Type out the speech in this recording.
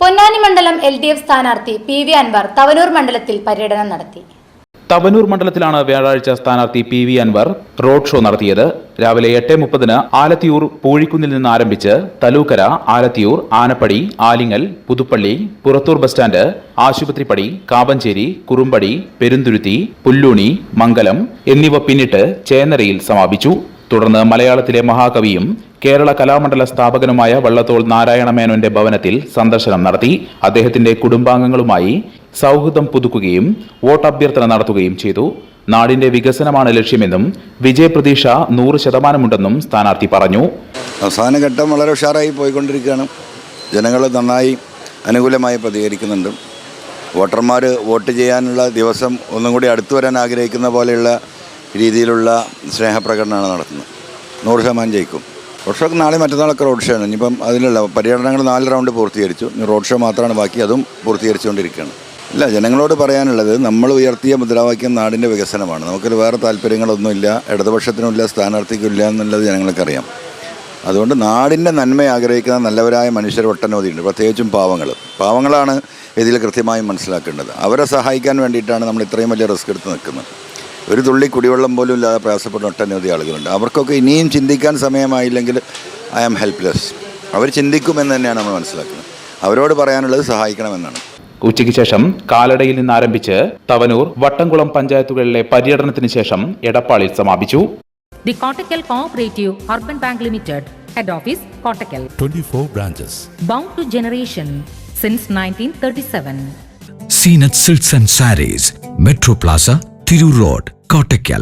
പൊന്നാനി മണ്ഡലം LDF സ്ഥാനാർത്ഥി PV Anwar Thavanur മണ്ഡലത്തിൽ പര്യടനം നടത്തി. തവനൂർ മണ്ഡലത്തിലാണ് വ്യാഴാഴ്ച സ്ഥാനാർത്ഥി PV അൻവർ റോഡ് ഷോ നടത്തിയത്. രാവിലെ 8:30 ആലത്തിയൂർ പൂഴിക്കുന്നിൽ നിന്ന് ആരംഭിച്ച് തലൂക്കര, ആലത്തിയൂർ, ആനപ്പടി, ആലിങ്ങൽ, പുതുപ്പള്ളി, പുറത്തൂർ ബസ് സ്റ്റാൻഡ്, ആശുപത്രിപ്പടി, കാവഞ്ചേരി, കുറുമ്പടി, പെരുന്തുരുത്തി, പുല്ലൂണി, മംഗലം എന്നിവ പിന്നിട്ട് ചേന്നരയിൽ സമാപിച്ചു. തുടർന്ന് മലയാളത്തിലെ മഹാകവിയും കേരള കലാമണ്ഡല സ്ഥാപകനുമായ വള്ളത്തോൾ നാരായണ മേനോന്റെ ഭവനത്തിൽ സന്ദർശനം നടത്തി. അദ്ദേഹത്തിന്റെ കുടുംബാംഗങ്ങളുമായി സൗഹൃദം പുതുക്കുകയും വോട്ടഭ്യർത്ഥന നടത്തുകയും ചെയ്തു. നാടിന്റെ വികസനമാണ് ലക്ഷ്യമെന്നും വിജയപ്രതീക്ഷ 100% സ്ഥാനാർത്ഥി പറഞ്ഞു. അവസാന ഘട്ടം വളരെ ഉഷാറായി പോയിക്കൊണ്ടിരിക്കുകയാണ്. ജനങ്ങൾ നന്നായി അനുകൂലമായി പ്രതികരിക്കുന്നുണ്ട്. വോട്ടർമാർ വോട്ട് ചെയ്യാനുള്ള ദിവസം ഒന്നും കൂടി അടുത്തു വരാൻ ആഗ്രഹിക്കുന്ന പോലെയുള്ള രീതിയിലുള്ള സ്നേഹപ്രകടനമാണ് നടത്തുന്നത്. 100% ജയിക്കും. റോഡ് ഷോക്ക് നാളെ മറ്റന്നാളൊക്കെ റോഡ് ഷോ ആണ്. ഇനിയിപ്പം അതിലുള്ള പര്യടനങ്ങൾ 4 റൗണ്ട് പൂർത്തീകരിച്ചു. റോഡ് ഷോ മാത്രമാണ് ബാക്കി, അതും പൂർത്തീകരിച്ചുകൊണ്ടിരിക്കുകയാണ്. ഇല്ല, ജനങ്ങളോട് പറയാനുള്ളത് നമ്മൾ ഉയർത്തിയ മുദ്രാവാക്യം നാടിൻ്റെ വികസനമാണ്. നമുക്കൊരു വേറെ താല്പര്യങ്ങളൊന്നുമില്ല, ഇടതുപക്ഷത്തിനുമില്ല, സ്ഥാനാർത്ഥിക്കുമില്ല എന്നുള്ളത് ജനങ്ങൾക്കറിയാം. അതുകൊണ്ട് നാടിൻ്റെ നന്മ ആഗ്രഹിക്കുന്ന നല്ലവരായ മനുഷ്യർ ഒട്ടനവധിയുണ്ട്, പ്രത്യേകിച്ചും പാവങ്ങളാണ് ഇതിൽ കൃത്യമായും മനസ്സിലാക്കേണ്ടത്. അവരെ സഹായിക്കാൻ വേണ്ടിയിട്ടാണ് നമ്മൾ ഇത്രയും വലിയ റിസ്ക് എടുത്ത് നിൽക്കുന്നത്. ഒരു തുള്ളി കുടിവെള്ളം പോലും ഇല്ലാതെ പ്രയാസപ്പെടുന്ന ഒട്ടനവധി ആളുകളുണ്ട്. അവർക്കൊക്കെ ഇനിയും ചിന്തിക്കാൻ സമയമായില്ലെങ്കിൽ ഐ ആം ഹെൽപ്ലെസ്. അവർ ചിന്തിക്കുമെന്ന് തന്നെയാണ് നമ്മൾ മനസ്സിലാക്കുന്നത്. അവരോട് പറയാനുള്ളത് സഹായിക്കണമെന്നാണ്. ഉച്ചയ്ക്ക് ശേഷം കാലടയിൽ നിന്ന് ആരംഭിച്ച് തവനൂർ, വട്ടംകുളം പഞ്ചായത്തുകളിലെ പര്യടനത്തിന് ശേഷം എടപ്പാളിൽ സമാപിച്ചു. The Kottakkal Cooperative Urban Bank Limited, Head Office, Kottakkal. 24 branches. Bound to generation since 1937. Seenat Silks and Sarees, Metro Plaza, Thiru Road, Kottakkal.